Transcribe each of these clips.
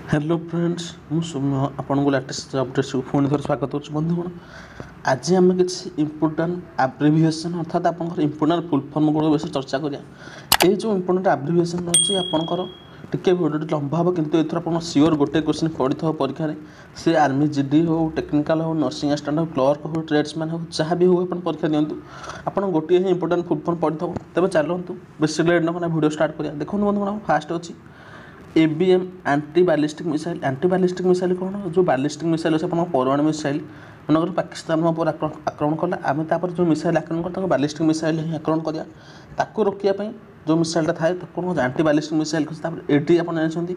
Hello friends आपन को latest updates को पुणी थोड़ा स्वागत हो बंधुगण। आज आम किसी इम्पोर्टाट आब्रिविएसन अर्थात आप इम्पोर्टाट फुल फर्म गुड़ विषय चर्चा करिया। ये जो इम्पोर्टाट आब्रिविएसन अच्छी आपंकर टिके भिडियो लंबा हम किंतु एथर आप सियोर गोटे क्वेश्चन पढ़ी था परीक्षा से आर्मी जीडी हो टेक्निकल हो नर्सिंग असिस्टेंट हो क्लर्क हो ट्रेड्समैन हो जहाँ भी हो परीक्षा दिंतु आप गोटे ही इम्पोर्टाट फुल फर्म पढ़ी था तेज चलतु बेस लेट न भिडियो स्टार्ट करिया। देखो बंधुगण फास्ट अच्छी एबीएम एंटी बैलिस्टिक मिसाइल कौन जो बैलिस्टिक मिसाइल अच्छे आप परमाणु मिसाइल मनकर पाकिस्तान पर आक्रमण कला आम तापर जो मिसाइल आक्रमण कर बैलिस्टिक मिसाइल ही आक्रमण करा ताकू रोकने जो मिसाइलटा थाए एंटी बैलिस्टिक मिसाइल कहते एडी आप जानते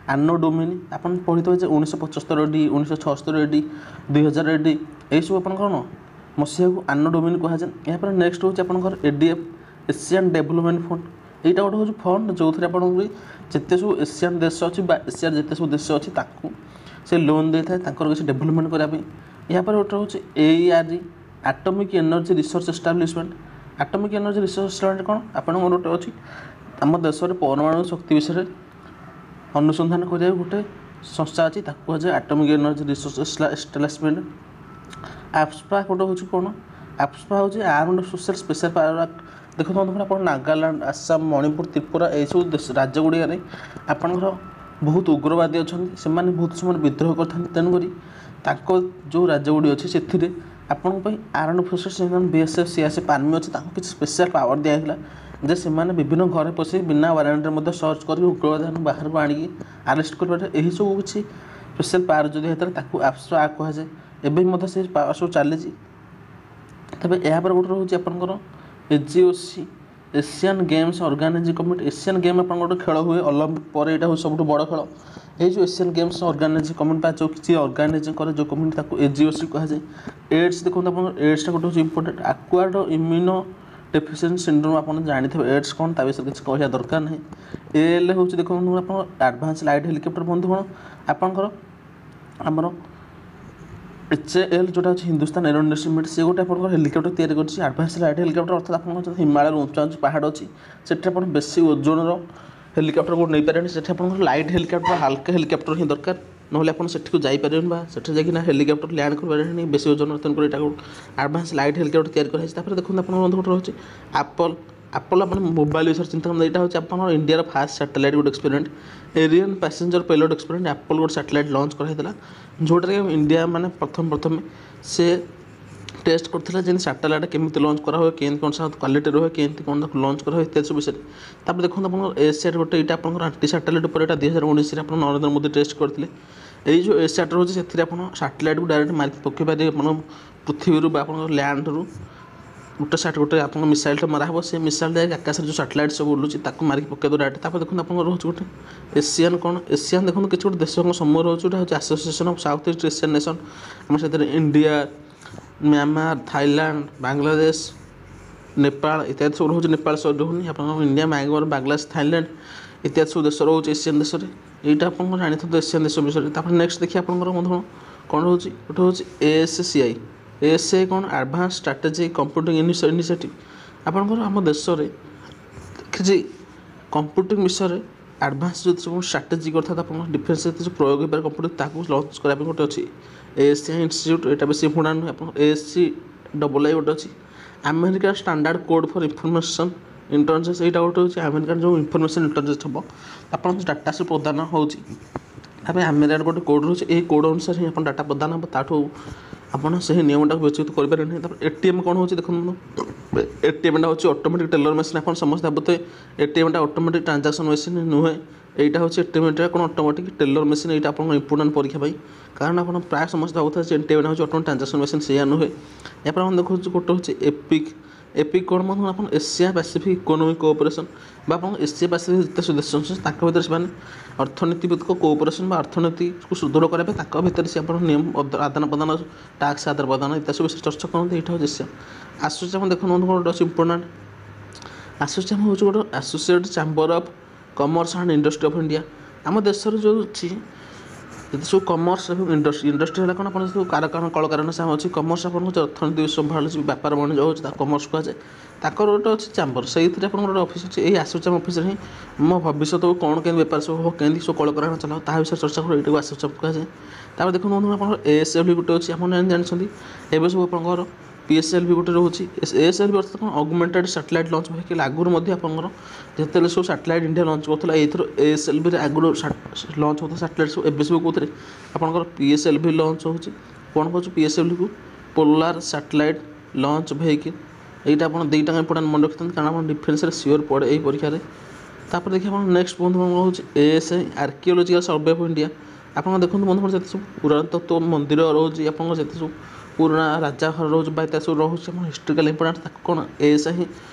आनो डोमिन आप पढ़ी थे 1975 एडी 1976 एडी 2000 एडी यही सब आप कौन मसीहा को आनो डोमिन कहुए। यहाँ नेक्स्ट हूँ आप एडीएफ एशियन डेभलपमेंट फंड यहाँ गोटे हूँ फंड जो थे आप जिते सब एशियन देश अच्छी एशियार जिते सब देश अच्छी से लोन दे था किसी डेभलपमेंट करने। यहाँ पर गोटे हूँ AERE atomic energy research establishment. Atomic energy research establishment कौन आप गोटे अच्छी आम देश में परमाणु शक्ति विषय अनुसंधान करा गोटे संस्था अच्छी कहुए एटॉमिक एनर्जी रिसर्च एस्टाब्लिशमेंट। एप्सपा गोटे हूँ कौन एप्सपा हूँ armed forces special power act. देखो आप नागालैंड आसाम मणिपुर त्रिपुरा यू राज्य गुड़िया आपंकर बहुत उग्रवादी अच्छा से बहुत समय विद्रोह करते तेणुक जो राज्य गुड़ी अच्छे से आपण armed forces BSF CRPF army अच्छे किसी स्पेशल पावर दिखाला जे से विभिन्न घर पशि बिना वारंट सर्च कर उग्रवादी बाहर को आणिकी आरेस्ट कर यही सब किसी स्पेशल पावर जो होता है एप्सपा कहुए एवं से पावर सब चली तेज यहाँ गोटे रोचे आपंकर AGOC Asian Games organizing committee. Asian game आप गोटे खेल हुए ओलंपिक पर यहाँ सब बड़ खेल ये जो एशियन गेम्स ऑर्गेनाइजिंग कमिटी जो किसी ऑर्गेनाइजिंग करे जो कमिटी एजीओसी कहुए। एड्स देखो आप एड्स गोटे हूँ important acquired immuno deficiency syndrome आप जानते हैं एड्स कौन ता विषय किसी कहना दरकार नहीं। एल हूँ देखो आप एडवांस लाइट हेलिकप्टर बंधुगण आपंकर आमर एचएएल जोटा अच्छे हिंदुस्तान एरोनॉटिक्स लिमिटेड से गोटे आप हेलिकप्टर तैयारी कर एडवांस लाइट हेलिकप्टर अर्थात आप हिमालय उंचा उंचा पहाड़ अच्छी से बेसी ओजन हेलिकप्टर को नहीं पारे से लाइट हेलिकप्टर हल्का हेलिकप्टर ही दरकार ना आपको जापरें से हेलिकप्टर लैंड कर बेसी ओजन तेणुक एडवांस लाइट हेलिकप्टर तैयारी कराई। देखो आप गोटे रोचे एप्पल एप्पल आप मोबाइल विषय चिंता करते यहाँ हूँ आप इंडिया फास्ट सैटेलाइट गोटे experiment Ariane passenger payload experiment apple गोटे सैटेलाइट लॉन्च कराइला जोटा कि इंडिया माने प्रथम से टेस्ट करथिला जे सैटेलाइट केମିତି लॉन्च करा हुए केन कौन सा क्वालिटी रहे केମିତି कौन लॉन्च करा हुए इत्यादि सब विषय। तापर देखो आप एसएट गोटे यहाँ आप आंटी सैटेलाइट पर 2019 में आप नरेंद्र मोदी टेस्ट करते यही जो एसएट रोचे से सैटेलाइट को डायरेक्ट मार्क पकई पारे पृथ्वी लैंड रू गोटे गोटे आप मिसाइल मारा हे से मिसाइल जाए आकाश जो सैटेलाइट सब उड़ूची मारिक पकईद डायरेक्ट। तापर देखो आप रोचे गोटे एशियन कौन एशियन देखो किसी गोटे देश समूह रोचे हूँ association of south east Asian nation आम से India Myanmar Thailand Bangladesh Nepal इत्यादि सब रोचे नेपाल सब रोनी आप इंडिया म्यांमार बांग्लादेश थाईलैंड इत्यादि सब देश रोचे एशियन देश में यहाँ आप जानते एशियन देश विषय। नेक्स्ट देखिए आप बंधु कौन रोचे गोटे हूँ एएससीआई एएससीआई कौन एडवांस स्ट्रैटेजिक कंप्यूटिंग इनिशिएटिव आपंकर आम देश में किसी कंप्यूटिंग विषय एडवांस जो सब स्ट्रैटेजिक अर्थात आप डिफेन्स जो प्रयोग हो कंप्यूटर ताकू लॉन्च करने गोटे अच्छी एएससीआई इंस्टीट्यूट यहाँ बेस इंपोर्टाट नुहे आप एएससीआई गोटे अच्छी America standard code for information intelligence यहाँ गोटे हूँ अमेरिकान जो इनफॉरमेशन इंटेलिजेंस हम आप डाटा से प्रदान होती अमेरिकार गोटे कोड रोचे ये कोड अनुसार ही आप डाटा प्रदान हम ताठू आपड़ से नियमटा विचलित करें। एटीएम कौन होती देखो एटीएम हूँ ऑटोमेटिक टेलर मशीन आप समझते भावते एटीएम ऑटोमेटिक ट्रांजैक्शन मशीन नुहे यहाँ हूँ एटीएम कौन ऑटोमेटिक टेलर मशीन यहाँ आप इंपोर्टाट परीक्षा कारण आप प्राय समझते भावते एटीएम हूँ ऑटोमेटिक ट्रांजैक्शन मशीन से नुहे। यहाँ पर देखो गोटे हूँ एपिक एपिक कौन मतलब आप Asia Pacific economic cooperation Asia Pacific जिते देश भर से अर्थनीतिभित्तिक कोऑपरेशन अर्थनीति को सुदृढ़ करने भितर से नियम आदान प्रदान टैक्स आदान प्रदान इत्यादि सब विषय चर्चा करते यहाँ हूँ एशिया। एसोसिएशन देखो गोटे इंपोर्टाट एसोसिएशन हूँ गोटे associate chamber of commerce and industry of India आम देश जो अच्छी ଯେତେ ସବୁ କମର୍ସ ଏବଂ ଇଣ୍ଡଷ୍ଟ୍ରି ହେଲା କ'ଣ ଆପଣ ସବୁ କାରଖାନା କଳକାରଖାନା ସାମ ଅଛି। କମର୍ସ ଆପଣଙ୍କ ଯେଉଁ ଅର୍ଥନୀତି ସମ୍ଭାଳୁଛି ବେପାର ବାଣିଜ୍ୟ ହେଉଛି ତାକୁ କମର୍ସ କୁହାଯାଏ। ତାଙ୍କର ଗୋଟେ ଅଛି ଚାମ୍ବର, ସେଇଥିରେ ଆପଣଙ୍କର ଗୋଟେ ଅଫିସ୍ ଅଛି। ଏଇ ଆସୋଚାମ୍ ଅଫିସରେ ହିଁ ମୋ ଭବିଷ୍ୟତକୁ କ'ଣ କେମିତି ବେପାର ସବୁ ହେବ, କେମିତି ସବୁ କଳକାରଖାନା ଚଲାହେବ ତାହା ବିଷୟରେ ଚର୍ଚ୍ଚା କରୁ, ଏଇଟାକୁ ଆସୋଚାମ୍ କୁହାଯାଏ। ତାପରେ ଦେଖନ୍ତୁ ବନ୍ଧୁ ଆପଣଙ୍କର ASLV ଗୋଟେ ଅଛି, ଆପଣ ଜାଣିଛନ୍ତି। ଏବେ ସବୁ ଆପଣଙ୍କର PSLV ଗୋଟେ ରହୁଛି। ASLV ଅର୍ଥାତ୍ କ'ଣ ଅଗୁମେଣ୍ଟେଡ୍ ସାଟେଲାଇଟ୍ ଲଞ୍ଚ ଭେହିକିଲ୍। ଆଗରୁ ମଧ୍ୟ ଆପଣଙ୍କର ଯେତେବେଳେ ସବୁ ସାଟେଲାଇଟ୍ ଇଣ୍ଡିଆ ଲଞ୍ଚ କରୁଥିଲା ଏଇଥର ASLVରେ ଆଗରୁ ଲଞ୍ଚ ହେଉଥିଲା ସାଟେଲାଇଟ୍ ସବୁ। ଏବେ ସବୁ କେଉଁଥିରେ ଆପଣଙ୍କର PSLV ଲଞ୍ଚ ହେଉଛି। କ'ଣ କହୁଛୁ PSLVକୁ ପୋଲାର ସାଟେଲାଇଟ୍ ଲଞ୍ଚ ଭେହିକିଲ୍। এইটা আপনার দুইটা ইম্পর্টাট মনে রাখতে কারণ আপনার ডিফেন্সরে সিওর পড়ে এই পরীক্ষার। তারপরে দেখি আপনার নেক্সট বন্ধু হচ্ছে ASI আর্কিওলোজিকাল সর্ভে অফ ইন্ডিয়া। আপনার দেখুন বন্ধু যেতে সব পুরাতত্ত্ব মন্দির রয়েছে, আপনার যেতে সব পুরোনা রাজা ঘর রয়েছে বা ইত্যাদি সব রয়েছে আপনার হিস্টোরিকাল ইম্পর্টাট তাকে কোণ ASI ହିଁ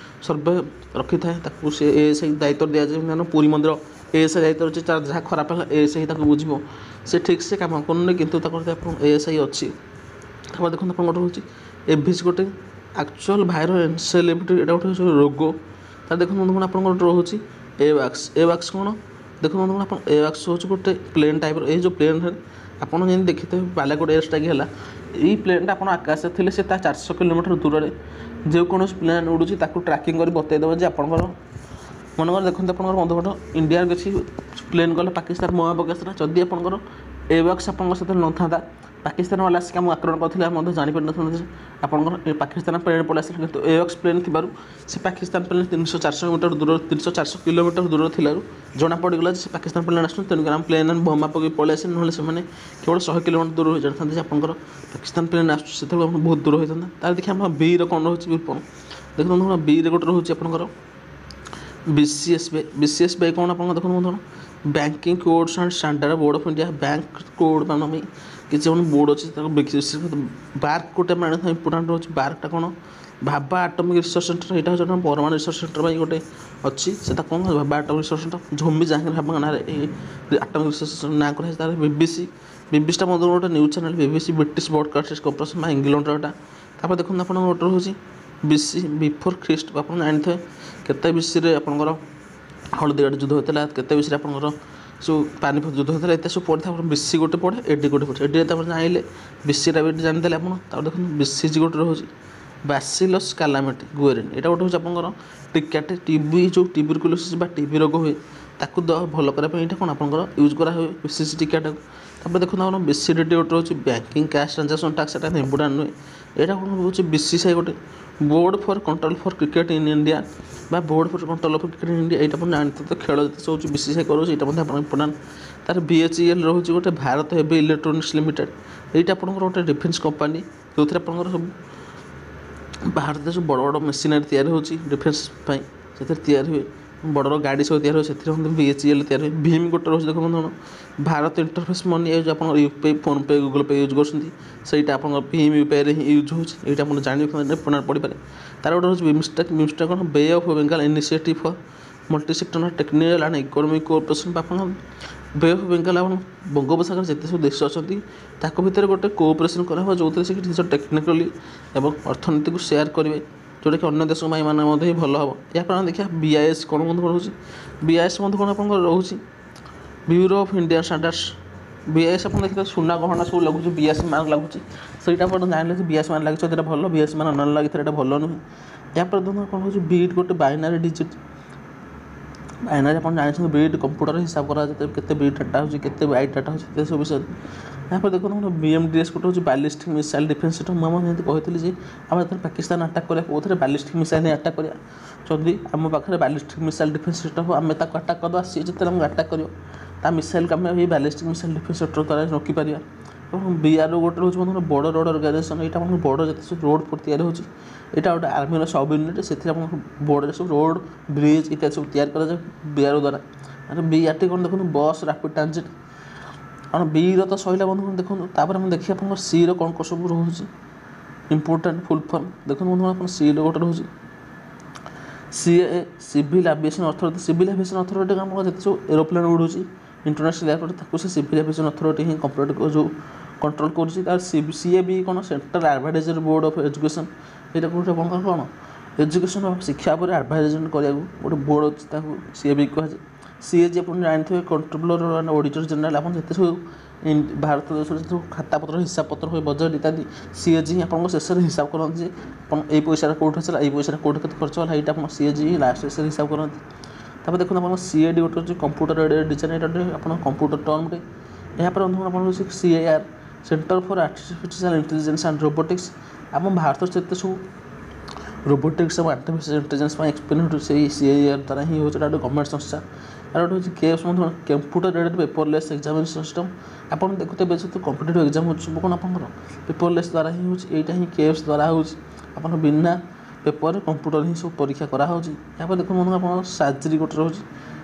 ସର୍ଭେ ରଖିଥାଏ। ତାକୁ ସେ ASI ଦାୟିତ୍ୱ ଦିଆଯାଏ। ମାନେ ପୁରୀ ମନ୍ଦିର ASI ଦାୟିତ୍ୱ ଅଛି, ତାର ଯାହା ଖରାପ ହେଲା ASI ତାକୁ ବୁଝିବ। ସେ ଠିକ୍ ସେ କାମ କରୁନି କିନ୍ତୁ ତାଙ୍କର ଆପଣ ASI ଅଛି। ତାପରେ ଦେଖନ୍ତୁ ଆପଣ ଗୋଟେ ହେଉଛି ଏଭିସ୍ ଗୋଟେ ଆକ୍ଚୁଆଲ୍ ଭାଇରାଲ୍ ଏନ୍ସେଫାଲାଇଟିସ୍, ଏଇଟା ଗୋଟେ ହେଉଛି ରୋଗ। ତାହେଲେ ଦେଖନ୍ତୁ ବନ୍ଧୁଗଣ ଆପଣଙ୍କର ଗୋଟେ ରହୁଛି ଏୱାକ୍ସ କ'ଣ ଦେଖନ୍ତୁ ବନ୍ଧୁଗଣ ଆପଣ ଏୱାକ୍ସ ହେଉଛି ଗୋଟେ ପ୍ଲେନ୍ ଟାଇପ୍ର। ଏଇ ଯେଉଁ ପ୍ଲେନ୍ରେ ଆପଣ ଯେମିତି ଦେଖିଥିବେ ବାଲାକୋଟ ଏୟାର ଷ୍ଟ୍ରାଇକ୍ ହେଲା, ଏଇ ପ୍ଲେନ୍ଟା ଆପଣ ଆକାଶରେ ଥିଲେ ସେ ତା 400 କିଲୋମିଟର ଦୂରରେ ଯେକୌଣସି ପ୍ଲେନ୍ ଉଡ଼ୁଛି ତାକୁ ଟ୍ରାକିଂ କରି ବତାଇଦେବ ଯେ ଆପଣଙ୍କର ମନେକର ଦେଖନ୍ତୁ ଆପଣଙ୍କର ବନ୍ଧୁଘଟ ଇଣ୍ଡିଆର କିଛି ପ୍ଲେନ୍ ଗଲେ ପାକିସ୍ତାନ ମହାକାଶରେ, ଯଦି ଆପଣଙ୍କର ଏୱାକ୍ସ ଆପଣଙ୍କ ସହିତ ନଥାନ୍ତା ପାକିସ୍ତାନ ବାଲା ଆସିକି ଆମକୁ ଆକ୍ରମଣ କରିଥିଲେ ଆମେ ମଧ୍ୟ ଜାଣିପାରିନଥାନ୍ତେ ଯେ ଆପଣଙ୍କର ପାକିସ୍ତାନ ପ୍ଲେନ୍ ପଳେଇ ଆସିଲା। କିନ୍ତୁ ଏୱାକ୍ସ ପ୍ଲେନ୍ ଥିବାରୁ ସେ ପାକିସ୍ତାନ ପ୍ଲେନ୍ 300-400 ମିଟର ଦୂର 300-400 କିଲୋମିଟର ଦୂରରେ ଥିଲାରୁ ଜଣାପଡ଼ିଗଲା ଯେ ସେ ପାକିସ୍ତାନ ପ୍ଲେନ୍ ଆସୁଛନ୍ତି। ତେଣୁକରି ଆମ ପ୍ଲେନ୍ ବୋମା ପକାଇ ପଳେଇ ଆସିଲେ, ନହେଲେ ସେମାନେ କେବଳ 100 କିଲୋମିଟର ଦୂର ହୋଇଯାଇଥାନ୍ତେ ଯେ ଆପଣଙ୍କର ପାକିସ୍ତାନ ପ୍ଲେନ୍ ଆସୁଛି, ସେତେବେଳେ ଆପଣ ବହୁତ ଦୂର ହୋଇଥାନ୍ତା। ତାହେଲେ ଦେଖିବା ଆମ ବିର କ'ଣ ରହୁଛି ବିପଣ ଦେଖନ୍ତୁ ବିରେ ଗୋଟେ ରହୁଛି ଆପଣଙ୍କର BCSBI କ'ଣ ଆପଣଙ୍କ ଦେଖନ୍ତୁ କ'ଣ banking codes and standard board of India. Bank code ମାନଙ୍କ ପାଇଁ କିଛି କ'ଣ ବୋର୍ଡ଼ ଅଛି, ତାକୁ ବାର୍କ ଗୋଟେ ମାନେ ଇମ୍ପୋର୍ଟାଣ୍ଟ ରହୁଛି। ବାର୍କଟା କ'ଣ ଭାବା ଆଟମିକ୍ ରିସର୍ଚ୍ଚ ସେଣ୍ଟର, ଏଇଟା ହେଉଛି ଗୋଟେ ପରମାଣୁ ରିସର୍ଚ୍ଚ ସେଣ୍ଟର ପାଇଁ ଗୋଟେ ଅଛି। ସେଟା କ'ଣ Bhabha atomic research centre Homi Jahangir ଭାବାଙ୍କ ନାଁରେ ଏଇ ଆଟମିକ୍ ରିସର୍ଚ୍ଚ ସେଣ୍ଟର ନାଁ କରାଯାଇଛି। ତାପରେ ବିବିସିଟା ମଧ୍ୟ ଗୋଟେ news channel, BBC British broadcasting corporation ବା ଇଂଲଣ୍ଡର ଏଟା। ତାପରେ ଦେଖନ୍ତୁ ଆପଣଙ୍କ ଗୋଟେ ରହୁଛି BC ବିଫୋର୍ ଖ୍ରୀଷ୍ଟ। ଆପଣ ଜାଣିଥିବେ କେତେ BCରେ ଆପଣଙ୍କର ହଳଦୀଘାଟ ଯୁଦ୍ଧ ହୋଇଥିଲା, କେତେ BCରେ ଆପଣଙ୍କର ସବୁ ପାନିପଥ ଯୁଦ୍ଧ ହୋଇଥିଲା, ଏତେ ସବୁ ପଢ଼ିଥାଏ। ଆପଣ BC ଗୋଟେ ପଢ଼େ, AD ଗୋଟେ ପଢ଼େ। AD ତାପରେ ଜାଣିଲେ BCଟା ବି ଜାଣିଦେଲେ ଆପଣ। ତାପରେ ଦେଖନ୍ତୁ BCG ଗୋଟେ ରହୁଛି ବାସିଲସ୍ କାଲାମିଟି ଗୁଏରିନ୍। ଏଇଟା ଗୋଟେ ହେଉଛି ଆପଣଙ୍କର ଟୀକାଟେ ଟିବି ଯେଉଁ ଟ୍ୟୁବରକୁଲୋସିସ୍ ବା ଟିବି ରୋଗ ହୁଏ ତାକୁ ଭଲ କରିବା ପାଇଁ ଏଇଟା କ'ଣ ଆପଣଙ୍କର ୟୁଜ୍ କରାହୁଏ BCG ଟୀକାଟାକୁ। ତାପରେ ଦେଖନ୍ତୁ ଆପଣ BCDD ଗୋଟେ ରହୁଛି ବ୍ୟାଙ୍କିଂ କ୍ୟାସ୍ ଟ୍ରାଞ୍ଜାକ୍ସନ୍ ଟାକ୍ସ, ଏଟା ଇମ୍ପୋର୍ଟାଣ୍ଟ ନୁହେଁ। ଏଇଟା କ'ଣ ହେଉଛି BCCI ଗୋଟେ board for control for cricket in India ବା board for control of cricket in India. ଏଇଟା ଆପଣ ଜାଣିଥିବେ ତ ଖେଳ ଯେତେ ସବୁ ହେଉଛି BCCI କରୁଛି, ଏଇଟା ମଧ୍ୟ ଆପଣ ଇମ୍ପୋର୍ଟାଣ୍ଟ। ତାର BHEL ରହୁଛି ଗୋଟେ ଭାରତ ହେଭି ଇଲେକ୍ଟ୍ରୋନିକ୍ସ ଲିମିଟେଡ୍। ଏଇଟା ଆପଣଙ୍କର ଗୋଟେ ଡିଫେନ୍ସ କମ୍ପାନୀ ଯେଉଁଥିରେ ଆପଣଙ୍କର ସବୁ ଭାରତରେ ସବୁ ବଡ଼ ବଡ଼ ମେସିନାରୀ ତିଆରି ହେଉଛି ଡିଫେନ୍ସ ପାଇଁ, ସେଥିରେ ତିଆରି ହୁଏ ବଡ଼ ବଡ଼ ଗାଡ଼ି ସବୁ ତିଆରି ହୁଏ, ସେଥିରେ ମଧ୍ୟ BHEL ତିଆରି ହୁଏ। ଭୀମ୍ ଗୋଟେ ରହୁଛି ଦେଖନ୍ତୁ କ'ଣ ଭାରତ ଇଣ୍ଟରଫେସ୍ ମନି, ଏ ଯେଉଁ ଆପଣଙ୍କର UPI PhonePe Google pay use କରୁଛନ୍ତି ସେଇଟା ଆପଣଙ୍କର ଭୀମ୍ UPIରେ ହିଁ ୟୁଜ୍ ହେଉଛି। ଏଇଟା ଆପଣ ଜାଣିପାରିବେ ପଡ଼ିପାରେ। ତାର ଗୋଟେ ହେଉଛି ବିମ୍ସଟା କ'ଣ bay of Bengal initiative for multi sector technical and economic cooperation. ଆପଣ ବେ ଅଫ୍ ବେଙ୍ଗାଲ ଆପଣ ବଙ୍ଗୋପସାଗର ଯେତେ ସବୁ ଦେଶ ଅଛନ୍ତି ତାଙ୍କ ଭିତରେ ଗୋଟେ କୋଅପରେସନ୍ କରାହେବ ଯେଉଁଥିରେ ସେ ନିଜ ଟେକ୍ନିକାଲି ଏବଂ ଅର୍ଥନୀତିକୁ ସେୟାର କରିବେ, ଯେଉଁଟାକି ଅନ୍ୟ ଦେଶ ପାଇଁ ମାନେ ମଧ୍ୟ ହିଁ ଭଲ ହେବ। ଏହାପରେ ଆମେ ଦେଖିବା BIS କ'ଣ ବନ୍ଧୁ ରହୁଛି। BIS ବନ୍ଧୁ କ'ଣ ଆପଣଙ୍କର ରହୁଛି bureau of Indian standards. BIS ଆପଣ ଦେଖିବେ ସୁନା ଗହଣା ସବୁ ଲାଗୁଛି, BIS ମାର୍କ ଲାଗୁଛି, ସେଇଟା ଆପଣ ଜାଣିଲେ ଯେ BIS ମାର୍କ ଲାଗିଛି ସେଇଟା ଭଲ, BIS ମାର୍କ ନ ଲାଗିଥିଲେ ଏଇଟା ଭଲ ନୁହେଁ। ଏହାପରେ ଦେଖନ୍ତୁ କ'ଣ ହେଉଛି ବିଟ୍ ଗୋଟେ ବାଇନାରୀ ଡିଜିଟ୍। ବାଇନାରୀ ଆପଣ ଜାଣିଛନ୍ତି ବିଟ୍ କମ୍ପ୍ୟୁଟର ହିସାବ କରାଯାଏ କେତେ ବିଟ୍ ଡାଟା ହେଉଛି, କେତେ ବାଇଟ୍ ଡାଟା ହେଉଛି, ସେ ସବୁ ବିଷୟରେ। ଏହାପରେ ଦେଖନ୍ତୁ BMDS ଗୋଟେ ହେଉଛି ବାଲିଷ୍ଟିକ୍ ମିସାଇଲ୍ ଡିଫେନ୍ସ ସିଷ୍ଟମ୍। ମୁଁ ଯେମିତି କହିଥିଲି ଯେ ଆମେ ଯେତେବେଳେ ପାକିସ୍ତାନ ଆଟାକ୍ କରିବା କେଉଁଥିରେ ବାଲିଷ୍ଟିକ୍ ମିସାଇଲ୍ ନେଇ ଆଟାକ୍ କରିବା। ଯଦି ଆମ ପାଖରେ ବାଲିଷ୍ଟିକ୍ ମିସାଇଲ୍ ଡିଫେନ୍ସ ସିଷ୍ଟମ୍ ହେବ ଆମେ ତାକୁ ଆଟାକ୍ କରିଦେବା, ସିଏ ଯେତେବେଳେ ଆମକୁ ଆଟାକ୍ କରିବ ତା ମିସାଇଲ୍କୁ ଆମେ ଏଇ ବାଲିଷ୍ଟିକ୍ ମିସାଇଲ୍ ଡିଫେନ୍ସ ସିଷ୍ଟମ୍ ଦ୍ୱାରା ରୋକିପାରିବା। ଏବଂ BRO ଗୋଟେ ରହୁଛି ବନ୍ଧୁ ବଡ଼ ରୋଡ଼ ଅର୍ଗାନାଇଜେସନ୍। ଏଇଟା ଆପଣଙ୍କର ବଡ଼ ଯେତେ ସବୁ ରୋଡ଼ ଫୋଡ଼ ତିଆରି ହେଉଛି, ଏଇଟା ଗୋଟେ ଆର୍ମିର ସବ୍ ୟୁନିଟ୍, ସେଥିରେ ଆପଣଙ୍କ ବୋର୍ଡ଼ରେ ସବୁ ରୋଡ଼ ବ୍ରିଜ୍ ଇତ୍ୟାଦି ସବୁ ତିଆରି କରାଯାଏ BRO ଦ୍ୱାରା। ମାନେ BRT କ'ଣ ଦେଖନ୍ତୁ ବସ୍ ରାପିଡ଼ ଟ୍ରାନଜିଟ୍। ଆପଣ Bର ତ ସଇଲା ବନ୍ଧୁ ଦେଖନ୍ତୁ। ତାପରେ ଆମେ ଦେଖିବା ଆପଣଙ୍କର Cର କ'ଣ କ'ଣ ସବୁ ରହୁଛି ଇମ୍ପୋର୍ଟାଣ୍ଟ ଫୁଲ୍ ଫର୍ମ ଦେଖନ୍ତୁ ବନ୍ଧୁ। ଆପଣ Cର ଗୋଟେ ରହୁଛି CAA civil aviation authority. Civil aviation authority ଆମର ଯେତେ ସବୁ ଏରୋପ୍ଲେନ୍ ଉଡ଼ୁଛି ଇଣ୍ଟରନ୍ୟାସନାଲ୍ ଏୟାରପୋର୍ଟ ତାକୁ ସେ ସିଭିଲ୍ ଆଭିଏସନ୍ ଅଥରିଟି ହିଁ ଯେଉଁ କଣ୍ଟ୍ରୋଲ୍ କରୁଛି। ତାର CAB କ'ଣ central advisory board of education. ଏଇଟା ଗୋଟେ କ'ଣ ଏଜୁକେସନ୍ ଶିକ୍ଷା ଉପରେ ଆଡ଼ଭାଇଜରୀ କରିବାକୁ ଗୋଟେ ବୋର୍ଡ଼ ଅଛି, ତାକୁ CAB କୁହାଯାଏ। सीएजी आप जानते कंट्रोलर एंड ऑडिटर जनरल आप जिते सब भारत देश जो खातापत्र हिसाब पत्र हुए बजेट इत्यादि सीएजी आप शेष हिसाब करते ये पैसा कौट है ये पैसा कौट के खर्च है यहाँ आप सीएजी लास्ट शेष हिसाब करते तापर देखो आप सीएडी गोटे कंप्यूटर एडेड डिजाइन आप कंप्यूटर टर्म यहाँ पर बंधु आप CIR centre for artificial intelligence and robotics आम भारत जिते सब रोबोटिक्स और आर्टिफिशियल इंटेलिजेंस एक्सपेरिमेंट से सीआईआर द्वारा ही हो गवर्नमेंट संस्था यार गोटे केएस computer aided paperless examination system आप देखते जो कम्पिटेटिव एग्जाम हो कौन आप पेपरलेस द्वारा ही होता ही केएस द्वारा हो बिना पेपर कंप्यूटर ही सब परीक्षा कराऊँ यहाँ पर देखो आप साजरी गोटे रोज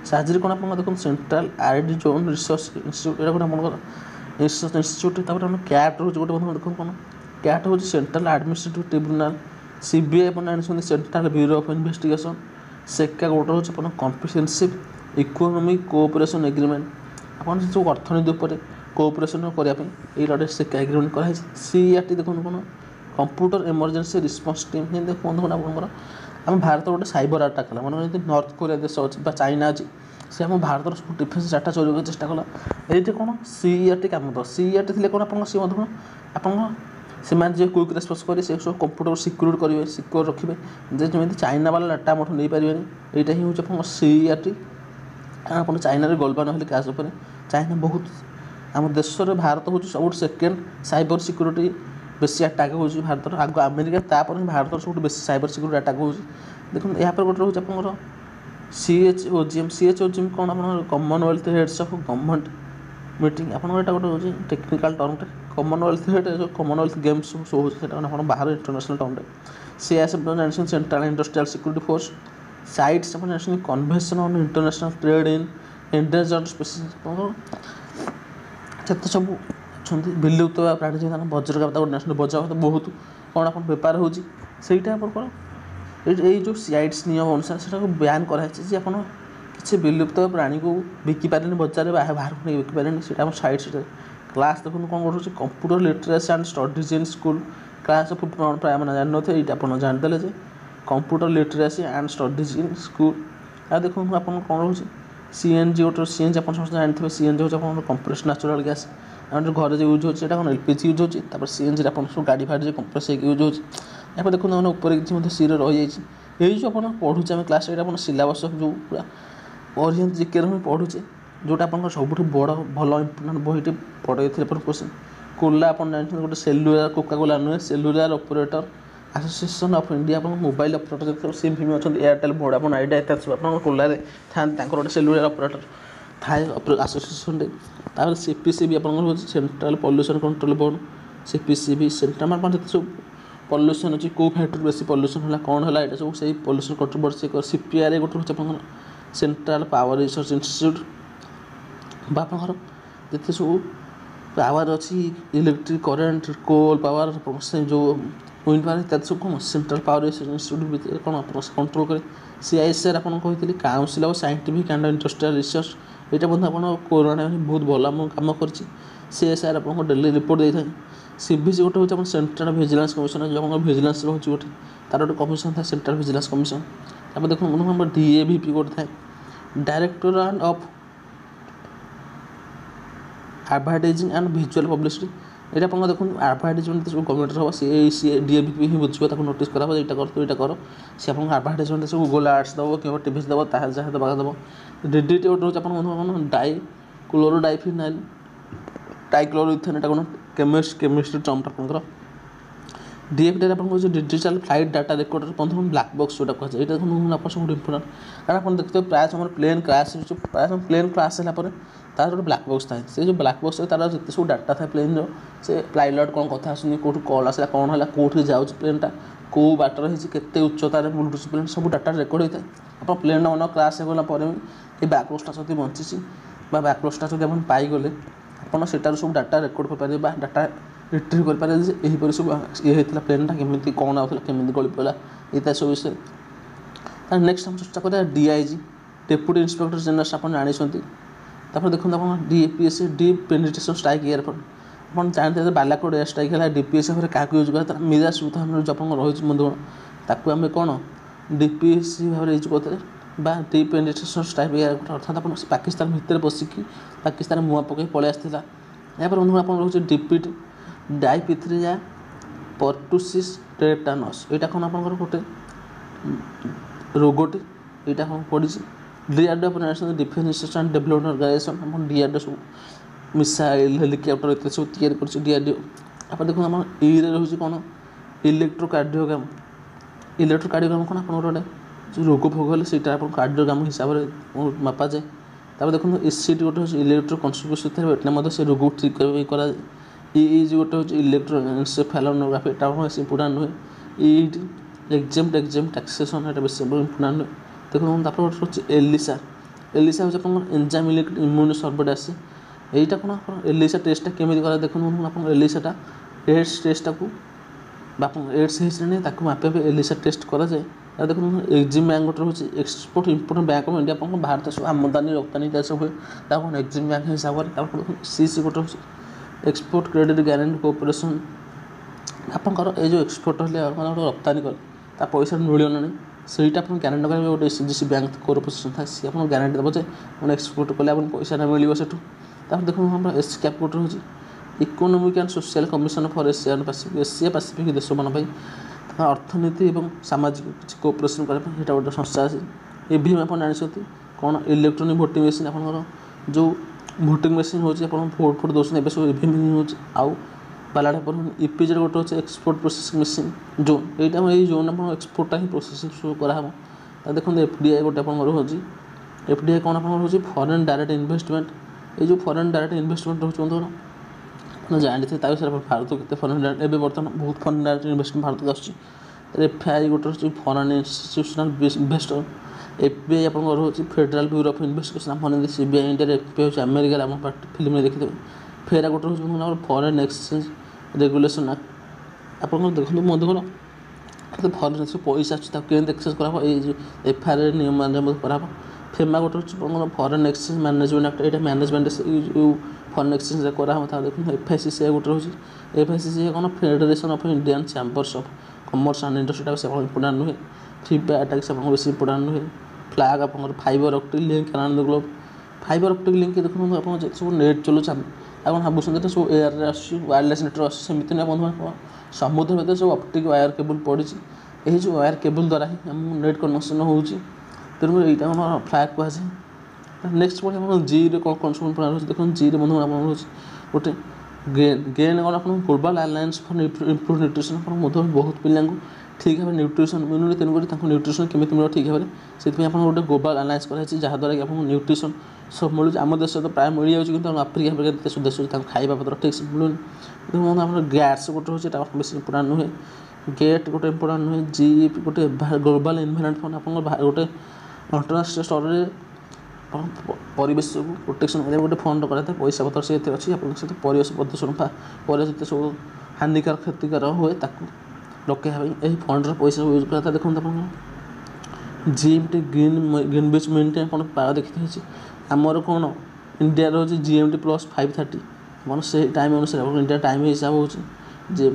साजरी कौन आप देखो central RD zone research institute यहाँ गोटे आप रिसर्च इंस्टीट्यूट कैट रोज गोटे देखो कौन कैट हूँ सेंट्रल एडमिनिस्ट्रेटिव ट्रिब्यूनाल सीबीआई आप जानते सेंट्रल ब्यूरो ऑफ इन्वेस्टिगेशन सेका गोटे हूँ कम्प्रिहेंसिव इकोनॉमिक कोऑपरेशन एग्रीमेंट आप जो अर्थनीति उपर कोऑपरेशन करने गोटे सेका एग्रीमेंट कराई सीआरटी देखो कौन कंप्यूटर इमरजेंसी रिस्पॉन्स टीम देखो आपंकर आम भारत गोटे साइबर अटाक कला मन नॉर्थ कोरिया देश अच्छी चाइना अच्छी सी आम भारत सब डिफेन्स डाटा चोरी करने चेष्टा कला ये कौन सीआरटी कम तो सीआरटी थे कौन आप सी आप से क्विक रेस्पन्स करेंगे से सब कंप्यूटर सिक्योर करेंगे सिक्योर रखिए जमी चाइना वाला डाटा मोट नहीं पारे यहाँ ही हूँ आप सीआरटी आप चाइना गलबा ना क्या चाइना बहुत आम देश भारत हूँ सब सेकेंड साइबर सिक्योरिटी बेसी अटाक हो भारत आग अमेरिका तापर भारत सब बेसी साइबर सिक्योरिटी अटाक हो देखो यहाँ पर गोटे रोज आप सीएचओजीएम कौन आप Commonwealth heads of government meeting आप गोटे हूँ टेक्निकल टर्मटे कॉमनवेल्थ हेड जो कॉमनवेल्थ गेम्स शो हो बाहर इंटरनेशनल टर्मटे सीआईएसएफ जानते central industrial security force sites आप जानते convention on international trade in endangered species जिते सब अच्छा विलुप्त प्राणी जो वज्रगात नेशनल वज्रगात बहुत कौन आप बेपार होटा आप जो साइट्स नियम अनुसार से ब्यान कराई आप किसी विलुप्त प्राणी को बिकिपारे बजार बाहर को नहीं बिकिपारे से साइट्स क्लास देखो कौन करोचे computer literacy and studies in school class प्राय मैंने जान थे ये आप जानते computer literacy and studies in school आ देखो आप कौन रोचे सीएनजी गोटे सीएनजी आप समस्त जानते हैं सीएनजी हूँ कंप्रेस नेचुरल गैस आम जो घर जो यूज होता है एलपीजी यूज होती है सीएनजी आप सब गाड़ी फाड़ी जो कंप्रेस यूज हो यहाँ देखो मैंने ऊपर किसी सी रही है जो आप पढ़ुचे आम क्लास आप सिलेबस जो पूरा ओरिएंट जिके पढ़ुचे जोटा आप सब बड़ भल इम्पोर्टाट बहीटे पढ़े क्वेश्चन कोला आप जानते गोटे सेलुलार कोकाकोला नुहे cellular operator association of India आप मोबाइल ऑपरेटर जो सिम फिम अच्छा एयरटेल वोडाफोन आइडिया इत्यादि सब आप कोलार था गोटे सेलुलार ऑपरेटर थाए एसोसिएशन तापर सीपीसीबी आप central pollution control board CPCB central आप जिते सब पॉल्यूशन अच्छी कौ फैक्ट्री बेसी पॉल्यूशन है कौन है यहाँ सब से पॉल्यूशन कंट्रोल बोर्ड से सीपीआर गोटे हूँ आप सेंट्रल पावर रिसर्च इंस्टीट्यूट बापर जिते सब पावर अच्छी इलेक्ट्रिक करेन्ट कोल पावर जो विंड पावर इत्यादि सब कौन सेंट्रल पावर रिसर्च इंस्टीट्यूट कौन आप कंट्रोल करे सीआईएसआर आप कही council of scientific and industrial research यहाँ बंधु आप कोरोना बहुत भल कम कर सीएसआर आपको डेली रिपोर्ट दे था सीवीसी गोटे हूँ सेंट्रल विजिलेंस कमिशन जो आप विजिलेंस रोचे गोटे तार गोटे कमिशन था सेंट्रल विजिलेंस कमिशन आप देखो डीएवीपी गोटे था directorate of advertising and visual publicity ये आप देखो एडवर्टाइजमेंट सब गवर्नमेंट हम सी डीएवीपी ही बुझे नोटिस करा यहाँ कर यहाँ कर सी आप एडवर्टाइजमेंट सब गूगल आड्स दब कि टीवी दब जहाँ दबा दब डीडीटी गोटे हूँ डाई क्लोरोडाइफिनाइल डाइक्लोरोइथेन यहाँ कौन केमिस्ट्री टर्म आपंकर डीएफटी आप डिजिटल फ्लाइट डाटा रेकर्डर बंधु ब्लैक बॉक्स जो कहुए यहाँ देखो आप सब इम्पोर्टाट कारण आप देखते प्राय समय प्लेन क्रैश प्राय समय प्लेन क्रैश है तार गोटे ब्लैक बॉक्स थाए से जो ब्लैक बॉक्स तार जिते सब डाटा था प्लेन से पायलट कौन कथा आसुनी कौट कल आसला कौन है कौटी जाऊँ प्लेनटा कौ बाटर होते उच्चतार बुलूटुथ प्लेन सब डाटा रेकर्ड होता है आप प्लेन मन क्रैश होगला कि बैकलॉसटा जब बंची बैकलॉसटा जब आप पाईगले आपड़ से सब डाटा रेकर्ड करेंगे डाटा रिट्रीव करेंगे यहीपर सब ये होता प्लेनटा केमी कौन आउला केमी गली पड़ा इत्यादि सब विषय नेक्स्ट हम चर्चा करें डीआईजी डेप्यूटी इंस्पेक्टर जनरल आप जानी तापर देखो आप DPSC deep penetration strike airport आप जानते बालाकोट एयर स्ट्राइक है डीपीएससी भाव क्या यूज करें मिराज सुधा जो आप रही बंधुगण ताकू आम कौन डीपीएससी भाव यूज करते बा डिपेनिट्रेशन स्ट्राइक अर्थात आप पाकिस्तान भितर बसिकी पाकिस्तान मुआ पकई पलि आसाला। यहाँ बंधु आप रोचे डिपिट डाइपिथ्रिया पर्टुसिस टेटानस यहाँ कौन आप गोटे रोगटे यहाँ कौन पड़ी डीआरडीओ आप defence research and development organisation आप डीआरडीओ सब मिसाइल हेलिकप्टर इत्यादि सब तैयारी कर डीआरडीओ। आप देखो आम रे रोचे कौन इलेक्ट्रोकार्डियोग्राम कौन आप गोटे जो रोग भोग हेल्ले से कार्डियोग्राम हिसाब से मापा जाए। तब देखो एससीटी गोटे हूँ इलेक्ट्रो कन्सुलेशन से रोग ठीक कर ईईजी गोटे हूँ इलेक्ट्रो एनसेफेलोग्राफी बेस इम्पोर्टाट नुहे एग्जाम टैक्सेसन ये बेस इम्पोर्टाट नुहे। देखो गोटे एलिसा हूँ आप एंजाइम इम्यून सर्वेलेंस यहीटा कौन आप एलिसा टेस्टा केमी करा देखो आप एलिसाटा एड्स टेस्टा को एड्स हो मापे एलिसा टेस्ट कराए। देखो एक्जिम बैंक गोटे हूँ export import bank of India आप भारत सब आमदानी रप्तानी सब हुए एक्जिम बैंक हिसाब से सीसी गोटे हूँ एक्सपोर्ट क्रेडिट गारंटी कोऑपरेशन आपंकर ये जो एक्सपोर्ट हेल्ले रप्तानी कले पैसा मिलना नहीं सहीटा आप गारंटी करेंगे गोटे सीजीसी बैंक कोऑपरेशन था सी आप गारंटी देव जे एक्सपोर्ट कले पैसा मिले से देखो हम एस कैप गोटे हूँ economic and social commission for Asia Pacific देश मान अर्थनीति और सामाजिक किसी कोऑपरेशन करने गोटे संस्था अच्छी ईवीएम आप जानते कौन इलेक्ट्रोनिक भोटिंग मशीन आप जो भोटिंग मशीन हो भोट फोट दौरान ए सब ईवीएम हो आउ बालाटा पर ईपीजेड गोटे हूँ एक्सपोर्ट प्रोसेसिंग मशीन जोन यहाँ ये जोन आप एक्सपोर्टा ही प्रोसेसिंग सब कराब। देखो एफडीआई गोटे आप एफडीआई कौन आप फॉरेन डायरेक्ट इन्वेस्टमेंट ये जो फॉरेन डायरेक्ट इन्वेस्टमेंट रोचे जानते विषय भारत के फॉरेन डायरेक्ट एवं बर्तमान बहुत फॉरेन डायरेक्ट इन्वेस्टमेंट भारत आसूँ। एफआई गोटे हूँ फॉरेन इंस्टीट्यूशनल इन्वेस्टर एफबीआई आप फेडरल ब्यूरो ऑफ इन्वेस्टिगेशन आप सीबीआई इंडिया एफबीआई हूँ अमेरिका आप फिल्म में देखिए फेरा गोटे हूँ फॉरेन एक्सचेंज रेगुलेशन एक्ट आप देखो मत फॉरेन पैसा अच्छे एक्सेस कराब ये एफआईआर नियम कराब। फेमा गोटे हूँ फॉरेन एक्सचेंज मैनेजमेंट एक्ट यहाँ मैनेजमेंट फॉरेन एक्सचेंज कराब। देखो एफआईसीसीआई गोटे हूँ एफआईसीसीआई कौन federation of Indian chambers of commerce and industry से इम्पोर्टाट नुहे फीबा अटैक से बेस इम्पोर्टाट नुहे फ्लैग आप fibre optic link around the globe fibre optic link देखो आप सब नेट चलुच आप भावुँ सब एयर वायरलेस नेटवर्क आसमती ना बंधु समुद्र भर सब ऑप्टिक वायर केबल पड़ी यही जो वायर केबल द्वारा ही आम नेट कनेक्शन हो तेणुकर यहाँ फ्लैग कहुए। नेक्स्ट पढ़े आप जी कौन कौन सब रोचे देखो जी बंधु आप गोटे गेन कौन आप global alliance for improve nutrition आप बहुत पिला ठीक भाव न्यूट्रिशन मिलूनी तेणुकर न्यूट्रिशन केमी मिल ठीक भाव से आप गोटे ग्लोबल अलायंस कराई जहाँद्वारा कि आपको न्यूट्रिशन सब मिलूँ। आम देश तो प्राय मिल जाऊँगी कि आफ्रिका देश देश खाଇବା पत्र ठीक से मिलूनी। देखो गैस गोटे हूँ बेस इम्पोर्टाट नुहे गेट गोटे इम्पोर्टाट नुहे जी गोटे ग्लोबल इन्वायरमेंट फंड आप गोटे अंतरराष्ट्रीय स्तर में परिवेश को प्रोटेक्शन कर गोटे फंड कराए पैसा पत्र से अच्छी आप परिवेश प्रदूषण परिवेश जिते सब हानिकार क्षतिकार हुए रोकवा यही फंड्र पैसा यूज कराता। देखो आप जीएमटी ग्रीन बीच मेन्टेन कौन पाग देखी आमर कौन इंडिया रोचे जीएमटी प्लस 530 मन से टाइम अनुसार इंडिया टाइम हिसाब हो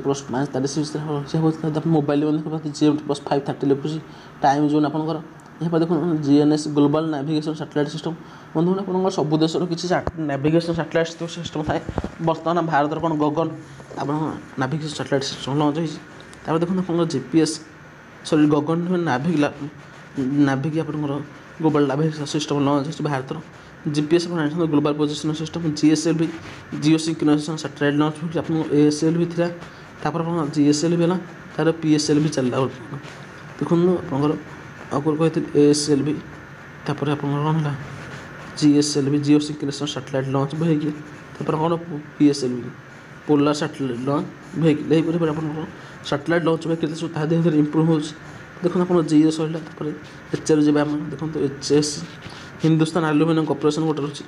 प्लस 5:36 हिसाब हो मोबाइल जीएमटी प्लस 530 लिखुची टाइम जोन आपर यहाँ देखो GNS global navigation satellite system बंधु आप सब देश किसी नेविगेशन सैटेलाइट सिस्टम थाए बर्तमान भारत कौन गगन आप नेविगेशन सैटेलाइट सिस्टम लॉन्च होती देखो आप जीपीएस सॉरी गगन नाभिक आप ग्लोबल नेविगेशन सिस्टम लॉन्च हो भारत GPS global position system GSLV geo synchronization satellite launch हो आप एएसएलवी था जीएसएलवी है तार पीएसएलवी चलला देखो आप कहते एएसएलवी तापर आप कौन है GSLV geo synchronization satellite launch vehicle तापर कौन PSLV polar satellite launch vehicle यहीपर आप सैटेलाइट लॉन्च व्हीकल सब धीरे धीरे इम्प्रूव हो। देखो आप जीएस है एचआर जी देखो एचएस हिंदुस्तान एल्यूमिनियम कॉर्पोरेशन गोटे रोचे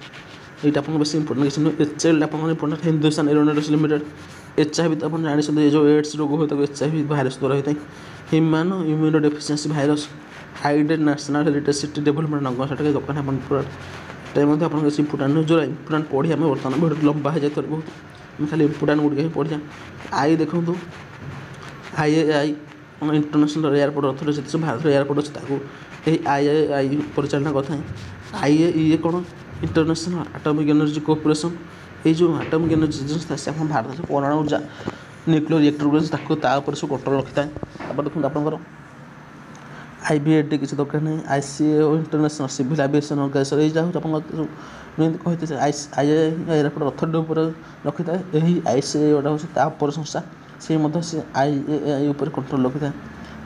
ये आप बेस इंपोर्टेंट किसी एचएल आप important Hindustan aeronautics limited HIV तो आप जानते जो एड्स रोग होता है एचआईवी भाइरस द्वारा होता है ह्यूमन इम्यूनो डेफिशिएंसी भाइरस हाइडेड नेशनल हेरिटेज सिटी डेवलपमेंट नगर से दোकान आप टाइम आप इंपोर्टाट जो इंपोर्टाट पढ़ी आम बर्तमान भिडियो लंबा हो जाए बहुत खाली इंपोर्टाट गुड़िक ही पढ़ा आई देखो IAI international airport authority Bharat airport अच्छे এই IAI ପରିଚାଳନା କରିଥାଏ। IAEA କ'ଣ ଇଣ୍ଟରନ୍ୟାସନାଲ୍ ଆଟମିକ୍ ଏନର୍ଜି କୋଅପରେସନ୍। ଏଇ ଯେଉଁ ଆଟମିକ୍ ଏନର୍ଜି ଏଜେନ୍ସି ଥାଏ ସେ ଆମ ଭାରତରେ ପରମାଣୁ ଉର୍ଜା ନ୍ୟୁକ୍ଲିୟର ରିଏକ୍ଟର ତାକୁ ତା ଉପରେ ସବୁ କଣ୍ଟ୍ରୋଲ ରଖିଥାଏ। ତାପରେ ଦେଖନ୍ତୁ ଆପଣଙ୍କର IBAD କିଛି ଦରକାର ନାହିଁ। ICAO international civil aviation organisation ଏଇ ଯାହା ହେଉଛି ଆପଣଙ୍କର ଯେମିତି କହିଥିଲେ IAI ଏୟାରପୋର୍ଟ ଅଥରିଟି ଉପରେ ରଖିଥାଏ। ଏହି ICAOଟା ହେଉଛି ତା ଉପରେ ସଂସ୍ଥା, ସେ ମଧ୍ୟ ସେ IAI ଉପରେ କଣ୍ଟ୍ରୋଲ ରଖିଥାଏ।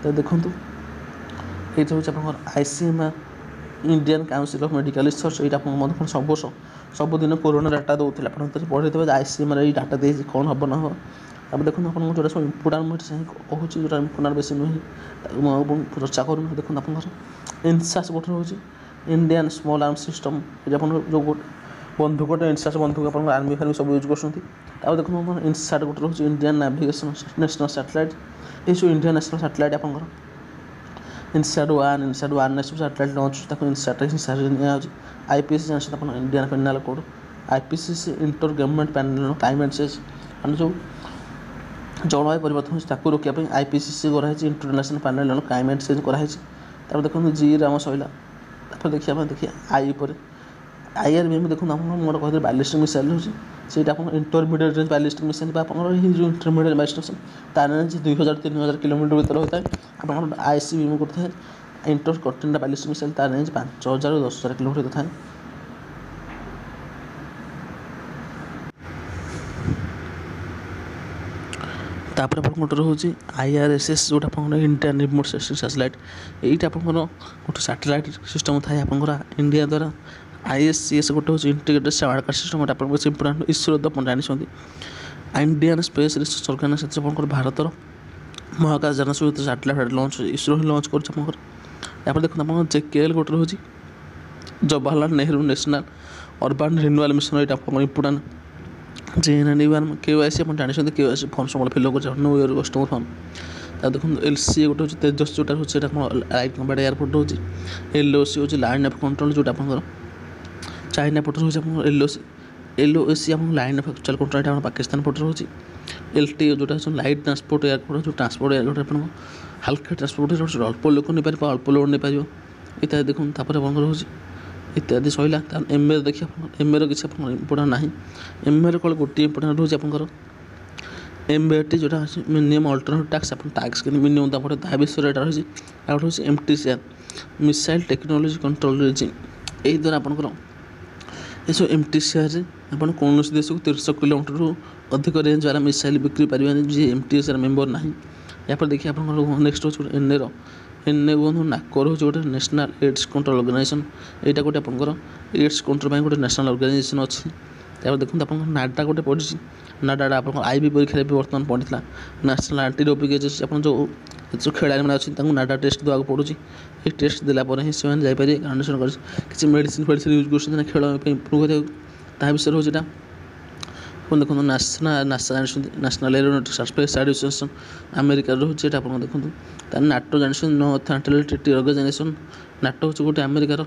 ତ ଦେଖନ୍ତୁ ଏଇଟା ହେଉଛି ଆପଣଙ୍କର ICMR Indian council of medical research. ଏଇଟା ଆପଣଙ୍କ ମଧ୍ୟ ସବୁଦିନ କୋରୋନା ଡାଟା ଦେଉଥିଲେ, ଆପଣ ଭିତରେ ପଢ଼ିଥିବେ ଯେ ICMR ଏଇ ଡାଟା ଦେଇଛି କ'ଣ ହେବ ନ ହେବ। ତାପରେ ଦେଖନ୍ତୁ ଆପଣଙ୍କୁ ଯେଉଁଟା ସବୁ ଇମ୍ପୋର୍ଟାଣ୍ଟ ମେଡ଼ିସିନ୍ କହୁଛି, ଯେଉଁଟା ଇମ୍ପୋର୍ଟାଣ୍ଟ ବେଶୀ ନୁହେଁ ତାକୁ ମୁଁ ଆଉ ଚର୍ଚ୍ଚା କରୁନି। ଦେଖନ୍ତୁ ଆପଣଙ୍କର ଇନସାସ୍ ଗୋଟେ ରହୁଛି ଇଣ୍ଡିଆନ୍ ସ୍ମଲ୍ ଆର୍ମ ସିଷ୍ଟମ୍। ଏଇଟା ଆପଣଙ୍କର ଯେଉଁ ଗୋଟେ ବନ୍ଧୁକଟେ ଇନସାସ୍ ବନ୍ଧୁକ ଆପଣଙ୍କର ଆର୍ମି ଫାର୍ମି ସବୁ ୟୁଜ୍ କରୁଛନ୍ତି। ତାପରେ ଦେଖନ୍ତୁ ଆପଣଙ୍କର ଇନସାଟ୍ ଗୋଟେ ରହୁଛି ଇଣ୍ଡିଆନ୍ ନାଭିଗେସନ୍ ନ୍ୟାସନାଲ୍ ସାଟେଲାଇଟ୍। ଏଇ ସବୁ ଇଣ୍ଡିଆନ୍ ନ୍ୟାସନାଲ୍ ସାଟେଲାଇଟ୍ ଆପଣଙ୍କର ଇନସାଟ୍ 1 ସବୁ ସାଟେଲାଇଟ୍ ଲଞ୍ଚ ତାକୁ ଇନସାଟ୍ ନିଆଯାଉଛି। IPCC ଜାଣିଛନ୍ତି ଆପଣ Indian penal code. IPCC inter government panel climate change ମାନେ ଯେଉଁ ଜଳବାୟୁ ପରିବର୍ତ୍ତନ ହେଉଛି ତାକୁ ରୋକିବା ପାଇଁ IPCC କରାହେଇଛି, international panel on climate change କରାହେଇଛି। ତାପରେ ଦେଖନ୍ତୁ G ରାମ ସଇଲା। ତାପରେ ଦେଖିବା I ଉପରେ IRBM ଦେଖନ୍ତୁ ଆପଣଙ୍କର ମୋର କହିଥିଲି ବାଲିଷ୍ଟିକ୍ ମିସାଇଲ୍ ହେଉଛି, ସେଇଟା ଆପଣଙ୍କର ଇଣ୍ଟରମିଡ଼ିଏଟ୍ ରେଞ୍ଜ ବାଲିଷ୍ଟିକ୍ ମିସାଇଲ୍ ବା ଆପଣଙ୍କର ଏହି ଯେଉଁ ଇଣ୍ଟରମିଡ଼ିଏଟ୍ ବାଲିଷ୍ଟିକ୍ ତା ରେଞ୍ଜ 2000-3000 କିଲୋମିଟର ଭିତରେ ହୋଇଥାଏ। ଆପଣଙ୍କର ICBM କରିଥାଏ ଇଣ୍ଟର କଣ୍ଟିନେଣ୍ଟାଲ୍ ବାଲିଷ୍ଟିକ୍ ମିସାଇଲ୍, ତା ରେଞ୍ଜ 5000-10,000 କିଲୋମିଟର ଭିତରେ ଥାଏ। ତାପରେ ଆପଣଙ୍କର ଗୋଟେ ରହୁଛି IRSS ଯେଉଁଟା ଆପଣଙ୍କର ଇଣ୍ଡିଆନ୍ ରିମୋଟ୍ ସେନ୍ସିଂ ସାଟେଲାଇଟ୍। ଏଇଟା ଆପଣଙ୍କର ଗୋଟେ ସାଟେଲାଇଟ୍ ସିଷ୍ଟମ୍ ଥାଏ ଆପଣଙ୍କର ଇଣ୍ଡିଆ ଦ୍ୱାରା। ISCS ଗୋଟେ ହେଉଛି ଇଣ୍ଟିଗ୍ରେଟେଡ୍ ସାଟେଲାଇଟ୍ ସିଷ୍ଟମ୍, ଏଇଟା ଆପଣଙ୍କର ବେଶୀ ଇମ୍ପୋର୍ଟାଣ୍ଟ। ଇସ୍ରୋ ତ ଆପଣ ଜାଣିଛନ୍ତି ଇଣ୍ଡିଆନ୍ ସ୍ପେସ୍ ରିସର୍ଚ୍ଚ ଅର୍ଗାନାଇଜେସନ୍ ଆପଣଙ୍କର ଭାରତର ମହାକାଶ ଯାନ ସହିତ ସାଟେଲାଇଟ୍ ଲଞ୍ଚ ଇସ୍ରୋ ହିଁ ଲଞ୍ଚ କରୁଛି ଆପଣଙ୍କର। ତାପରେ ଦେଖନ୍ତୁ ଆପଣଙ୍କର JKL ଗୋଟେ ରହୁଛି Jawaharlal Nehru national urban renewal mission. ଏଇଟା ଆପଣଙ୍କର ଇମ୍ପୋର୍ଟାଣ୍ଟ। JNNE-1 KYC ଆପଣ ଜାଣିଛନ୍ତି KYC ଫର୍ମ ସବୁବେଳେ ଫିଲ୍ କରୁଛି ନ୍ୟୁ ଇୟର୍ କଷ୍ଟମର ଫର୍ମ। ତାପରେ ଦେଖନ୍ତୁ LCA ଗୋଟେ ହେଉଛି ତେଜସ୍ ଯେଉଁଟା ହେଉଛି ସେଇଟା ଆପଣ ଲାଇଟ୍ କମ୍ବାଟ୍ ଏୟାରପୋର୍ଟ ହେଉଛି। LOC ହେଉଛି ଲାଇନ୍ ଅଫ୍ କଣ୍ଟ୍ରୋଲ୍ ଯେଉଁଟା ଆପଣଙ୍କର ଚାଇନା ପଟେ ରହୁଛି ଆପଣଙ୍କର LOC ଆପଣଙ୍କ ଲାଇନ୍ ଅଫ୍ ଆକ୍ଚୁଆଲ୍ କଣ୍ଟ୍ରୋଲ୍ ଏଇଟା ଆମର ପାକିସ୍ତାନ ପଟେ ରହୁଛି। LTO ଯେଉଁଟା ହେଉଛି ଲାଇଟ୍ ଟ୍ରାନ୍ସପୋର୍ଟ ଏୟାରପୋର୍ଟ, ଯେଉଁ ଟ୍ରାନ୍ସପୋର୍ଟ ଏୟାରପୋର୍ଟ ଆପଣଙ୍କ ହାଲକା ଟ୍ରାନ୍ସପୋର୍ଟ ଅଳ୍ପ ଲୋକ ନେଇପାରିବ ଅଳ୍ପ ଲୋଡ଼ ନେଇପାରିବ ଇତ୍ୟାଦି ଦେଖନ୍ତୁ। ତାପରେ ଆପଣଙ୍କର ରହୁଛି ଇତ୍ୟାଦି ସରିଲା। ତାପରେ MAର ଦେଖିବା MAର କିଛି ଆପଣଙ୍କର ଇମ୍ପୋର୍ଟାଣ୍ଟ ନାହିଁ। MAର କେବଳ ଗୋଟିଏ ଇମ୍ପୋର୍ଟାଣ୍ଟ ରହୁଛି ଆପଣଙ୍କର MAT ଯେଉଁଟା ଅଛି ମିନିମମ୍ ଅଲ୍ଟରନେଟିଭ୍ ଟାକ୍ସ, ଆପଣ ଟାକ୍ସ କିନ୍ତୁ ମିନିମମ୍ ତା ପଟେ ତା ବିଷୟରେ ଏଇଟା ରହିଛି। ଆଉ ଗୋଟେ ହେଉଛି MTCR missile technology control regime. ଏହି ଦ୍ୱାରା ଆପଣଙ୍କର ଏସବୁ MTCRରେ ଆପଣ କୌଣସି ଦେଶକୁ 300 କିଲୋମିଟରରୁ ଅଧିକ ରେଞ୍ଜ ବାଲା ମିସାଇଲ୍ ବିକ୍ରି ପାରିବେନି ଯିଏ MTCR ମେମ୍ବର ନାହିଁ। ଏହାପରେ ଦେଖିବା ଆପଣଙ୍କର ନେକ୍ସଟ ହେଉଛି ଗୋଟେ NA କୁହନ୍ତୁ ନାକୋର ହେଉଛି ଗୋଟେ ନ୍ୟାସନାଲ୍ ଏଡ୍ସ କଣ୍ଟ୍ରୋଲ୍ ଅର୍ଗାନାଇଜେସନ୍। ଏଇଟା ଗୋଟେ ଆପଣଙ୍କର ଏଡ୍ସ କଣ୍ଟ୍ରୋଲ୍ ପାଇଁ ଗୋଟେ ନ୍ୟାସନାଲ୍ ଅର୍ଗାନାଇଜେସନ୍ ଅଛି। ତାପରେ ଦେଖନ୍ତୁ ଆପଣଙ୍କର ନାଡା ଗୋଟେ ପଡ଼ିଛି। ନାଡାଟା ଆପଣଙ୍କର IB ପରୀକ୍ଷାରେ ବି ବର୍ତ୍ତମାନ ପଡ଼ିଥିଲା। National anti doping agency. ଆପଣ ଯେଉଁ ଖେଳାଳିମାନେ ଅଛନ୍ତି ତାଙ୍କୁ ନାଡା ଟେଷ୍ଟ ଦେବାକୁ ପଡ଼ୁଛି। ଏହି ଟେଷ୍ଟ ଦେଲା ପରେ ହିଁ ସେମାନେ ଯାଇପାରିବେ କଣ୍ଡିସନ୍ କରି କିଛି ମେଡ଼ିସିନ୍ ୟୁଜ୍ କରୁଛନ୍ତି ନା ଖେଳ ପାଇଁ ଇମ୍ପ୍ରୁଭ୍ କରିବାକୁ, ତାହା ବିଷୟରେ ହେଉଛି ଏଇଟା। ଆପଣ ଦେଖନ୍ତୁ ନାସା ଜାଣିଛନ୍ତି ନ୍ୟାସନାଲ୍ ଏରୋନଟିକ୍ସ ସ୍ପେସ୍ ଆଡମିନିଷ୍ଟ୍ରେସନ୍ ଆମେରିକାରେ ରହୁଛି। ଏଇଟା ଆପଣ ଦେଖନ୍ତୁ। ତାହେଲେ NATO ଜାଣିଛନ୍ତି north Atlantic treaty organisation. NATO ହେଉଛି ଗୋଟେ ଆମେରିକାର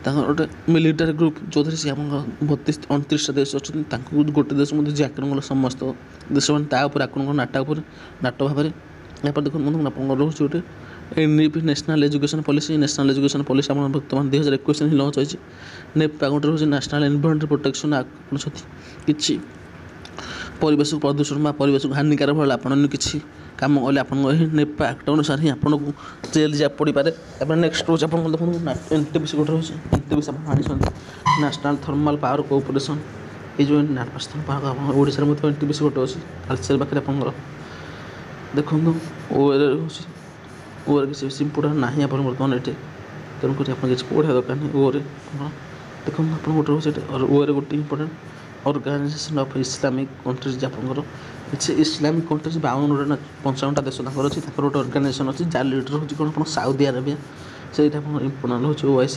ତାଙ୍କର ଗୋଟେ ମିଲିଟାରୀ ଗ୍ରୁପ୍ ଯେଉଁଥିରେ ସେ ଆପଣଙ୍କ 29ଟା ଦେଶ ଅଛନ୍ତି। ତାଙ୍କୁ ଗୋଟେ ଦେଶ ମଧ୍ୟ ଯିଏ ଆକ୍ରମଣ କଲେ ସମସ୍ତ ଦେଶମାନେ ତା ଉପରେ ଆକ୍ରମଣ କଲେ NATO ଭାବରେ। ଏହାପରେ ଦେଖନ୍ତୁ ଆପଣଙ୍କର ରହୁଛି ଗୋଟେ NEP national education policy. National education policy ଆପଣ ବର୍ତ୍ତମାନ 2021 ହିଁ ଲଞ୍ଚ ହୋଇଛି। NEPA ଗୋଟେ ରହୁଛି ନ୍ୟାସନାଲ୍ ଏନ୍ଭାଇରନମେଣ୍ଟ ପ୍ରୋଟେକ୍ସନ୍ ଆପଣ ସତି କିଛି ପରିବେଶକୁ ପ୍ରଦୂଷଣ ବା ପରିବେଶକୁ ହାନିକାରକ ଭଳି ଆପଣ କିଛି କାମ କଲେ ଆପଣଙ୍କ ଏହି NEPA ଆକ୍ଟ ଅନୁସାରେ ହିଁ ଆପଣଙ୍କୁ ଜେଲ୍ ଯିବାକୁ ପଡ଼ିପାରେ। ତାପରେ ନେକ୍ସଟ ରହୁଛି ଆପଣଙ୍କ ଦେଖନ୍ତୁ NTPC ଗୋଟେ ରହୁଛି। NTPC ଆପଣ ଜାଣିଛନ୍ତି ନ୍ୟାସନାଲ୍ ଥର୍ମାଲ୍ ପାୱାର କୋଅପରେସନ୍। ଏଇ ଯେଉଁ ଆପଣଙ୍କ ଓଡ଼ିଶାରେ ମଧ୍ୟ NTPC ଗୋଟେ ଅଛି ତାଲଚେର ପାଖରେ ଆପଣଙ୍କର। ଦେଖନ୍ତୁ ଓରେ ରହୁଛି ଓରେ କିଛି ବେଶୀ ଇମ୍ପୋର୍ଟାଣ୍ଟ ନାହିଁ ଆପଣ ବର୍ତ୍ତମାନ ଏଠି, ତେଣୁକରି ଆପଣ କିଛି ପଢ଼ିବା ଦରକାର ନାହିଁ। ଓରେ ଆପଣ ଦେଖନ୍ତୁ ଆପଣ ଗୋଟେ ରହୁଛି ଏଠି ଓରେ ଗୋଟେ important organisation of Islamic countries. ଆପଣଙ୍କର କିଛି ଇସଲାମିକ୍ କଣ୍ଟ୍ରିଜ୍ 55ଟା ଦେଶ ତାଙ୍କର ଅଛି। ତାଙ୍କର ଗୋଟେ ଅର୍ଗାନାଇଜେସନ୍ ଅଛି ଯାହାର ଲିଡର୍ ହେଉଛି କ'ଣ ଆପଣ ସାଉଦି ଆରବିଆ। ସେଇଟା ଆପଣଙ୍କର ଇମ୍ପୋର୍ଟାଣ୍ଟ ହେଉଛି OIC।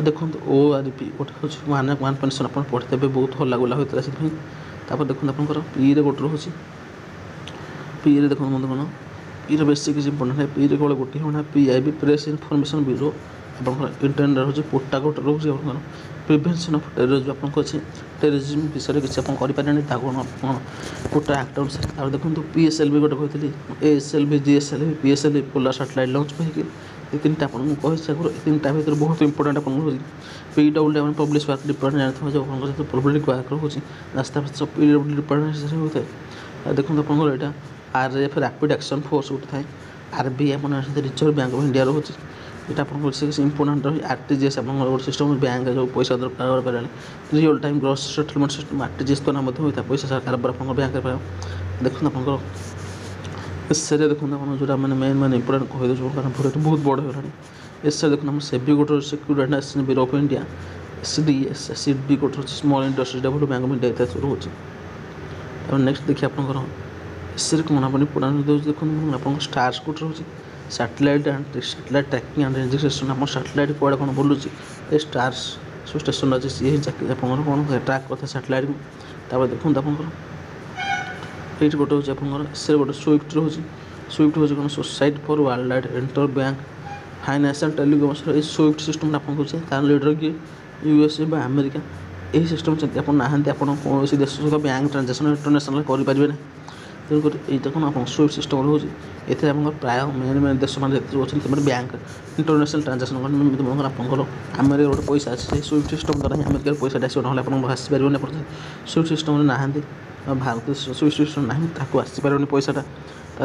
ଦେଖନ୍ତୁ ORP ଗୋଟେ ହେଉଛି ୱାନ୍ ପେନ୍ସନ୍ ଆପଣ ପଢ଼ିଦେବେ ବହୁତ ଭଲ ହୋଇଥିଲା ସେଥିପାଇଁ। ତାପରେ ଦେଖନ୍ତୁ ଆପଣଙ୍କର ପିରେ ଗୋଟେ ରହୁଛି। ପିରେ ଦେଖନ୍ତୁ ମତେ କ'ଣ ପିର ବେଶୀ କିଛି ଇମ୍ପୋର୍ଟାଣ୍ଟ ନାହିଁ। ପିରେ କେବଳ ଗୋଟିଏ କ'ଣ PIB ପ୍ରେସ୍ ଇନଫର୍ମେସନ୍ ବ୍ୟୁରୋ। ଆପଣଙ୍କର ଇଣ୍ଟରନେଟ୍ ରହୁଛି। ପୋଟା ଗୋଟେ ରହୁଛି ଆପଣଙ୍କର ପ୍ରିଭେନ୍ସନ୍ ଅଫ୍ ଟେରୋରିଜିମ୍। ଆପଣଙ୍କ ଅଛି ଟେରୋରିଜିମ୍ ବିଷୟରେ କିଛି ଆପଣ କରିପାରିବେନି ତାକୁ ଆପଣ ପୋଟା ଆକ୍ଟ ଅନୁସାରେ। ଆଉ ଦେଖନ୍ତୁ PSLV ଗୋଟେ କହିଥିଲି ASLV GSLV PSLV polar satellite launch vehicle. ये तीनटा आपको कही आगुरी तीनटा भितर बहुत इंपोर्टाट आपको PWD आप पब्लिश वर्क डिपार्टमेंट जानते जो आप पब्लिक वर्क रोचे रास्ता सब PWD डिपार्टमेंट होता है। देखो आपको यहाँ RF रैपिड एक्शन फोर्स गोटे थाए RBI आप रिजर्व बैंक ऑफ इंडिया रोचे यहाँ आपको इंपोर्टाट रही RTGS आप सिस्टम बैंक जो पैसा दरकार कर real time gross settlement system RTGS द्वारा होता है पैसा कारबार आप बैंक देखो आप एसआर देखो आप जो मैंने मेन इंपोर्टाट कहीदे कारण भिडियो बहुत बड़ होगा एसआर देखो हम सेबी गोटे security exchange bureau of India SDS SIDB गोटे small industries development bank of India इत्यादि रोचे। नेक्स्ट देखिए आप एसआर कौन आप इंपोर्टाट देखो आप स्टार्स गोटे रोचे satellite and satellite trekking and registration आप सैटेलाइट कौड़े कौन बुलूची ये स्टार्स सब स्टेशन अच्छे सी आप कौन ट्रैक करता सैटेलाइट को देखो आप ये गोटे हूँ आप से गोटे स्विफ्ट रोचे स्विफ्ट हूँ कौन society for worldwide interbank finance and telecommerce ये स्विफ्ट सिस्टम आपको तार लीडर किए USA बा अमेरिका यही सिस्टम चलते आप नहांती आप कौन देश सहित बैंक ट्रांजाक्शन इंटरनेशनल करेंगे ना तेणुक यहाँ कौन आप स्विफ्ट सिस्टम रोचे ये आप प्राय मेन मेन देश मैंने अच्छे बैंक इंटरनेशनल ट्रांजाक्शन आप अमेरिका गोटे पैसा अच्छे स्विफ्ट सिस्टम द्वारा ही अमेरिकार पैसा आसो ना आप आसपारे स्विफ्ट सिस्टम नहांती भारत स्विफ्ट सिस्टम ना ताकू आसपारे पैसाटा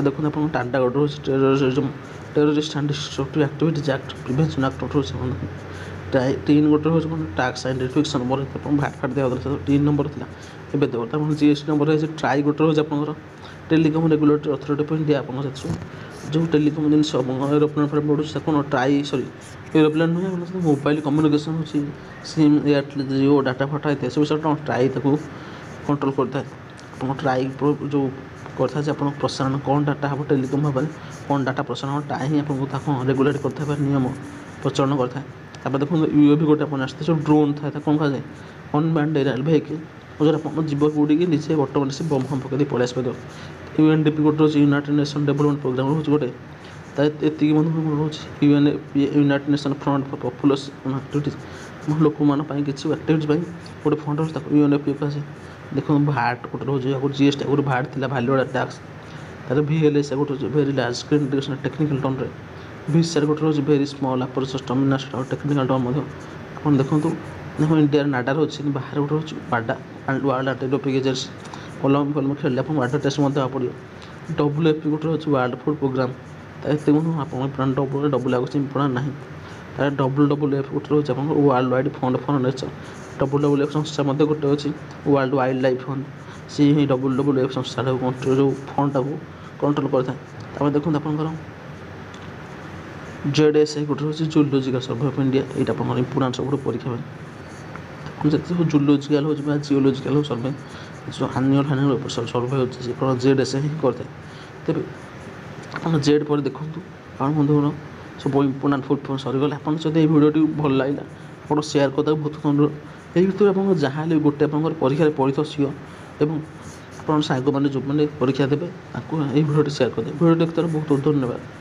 देखो आप टाटा गोटे रोचे terrorist and destructive activities act prevention act रोचे तीन गोटे रोज टैक्स आइडेंटिफिकेशन नंबर भाट फाट दिया 3 नंबर था ये देखो GST नंबर है ट्राई गोटे रोज आप टेलीकम रेगुलेटरी अथॉरिटी ऑफ इंडिया आप जो टेलीकम जिन एरोप्लेन फर पड़ूँ कौन ट्राई सॉरी एरोप्लेन नुहे मोबाइल कम्युनिकेशन हो सिम एयरटेल जियो डाटा फाटा इत्यादि सब विषय ट्राई कंट्रोल करता है आप ट्राई जो करता है आप प्रसारण कौन डाटा हम टेलीकम भाव में कौन डाटा प्रसारण टाइम ही आपको रेगुलेट करता है नियम प्रचलन करता है। देखो UAV गोटे आप आसते जो ड्रोन था कौन कहुए अनमैन्ड एरियल भेहिकल जो आप जीव उड़ी निजे बर्तमान से बम फम पकड़ पलि आसपार UNDP गोटे रोचे यूनाइटेड नेशन डेवलपमेंट प्रोग्राम रोचे गोटे ये रोचे United nation front for population activities लोक मानी किसी एक्टिविटीज गोटे फंड रोचे UNFPA कहे देखो भाट गोटे रोचे GST आगे भाट थी भैल्यू टैक्स तार VLS गोटे very large screen integration technical term VSAR गोटे रोचे very small aperture terminal technical term आप देखो देखो इंडिया नाडा रोचे बाहर गोटे रोचे वाडा वर्ल्ड एंटीडोपिंग एजेंसी कलम कलम खेल आप वाडा टेस्ट पड़ो WFP गोटे रोचे वर्ल्ड फूड प्रोग्राम ये आप डबल आगे इंपोर्टाट ना तार WWF गोटे रोचे आप world wide fund for nature WWF संस्था गोटे अच्छी वर्ल्ड वाइल्ड लाइफ फंड सी ही WWF संस्था जो फंडा को कंट्रोल करता है। देखो आप ZSI गोटे रोचे जूलॉजिकल सर्वे ऑफ इंडिया यहाँ आप इंपोर्टाट सब परीक्षा आप जूलॉजिकल हो जियोलॉजिकल हो सर्वे जो एनुअल सर्वे हो ZSI ही करता है तेज आप जेड पर देखूँ कौन बंधु सब इंपोर्टाट फुट सरीगला आप भिडियो भल लगे आप सेयार करता बहुत अनुरोध ये भितर आप जहाँ गोटे आप परीक्षा पढ़ी सिओ एवं आप सांग मैंने जो मैंने परीक्षा देते भिडियो सेयार करते भिडियो देखते बहुत बहुत धन्यवाद।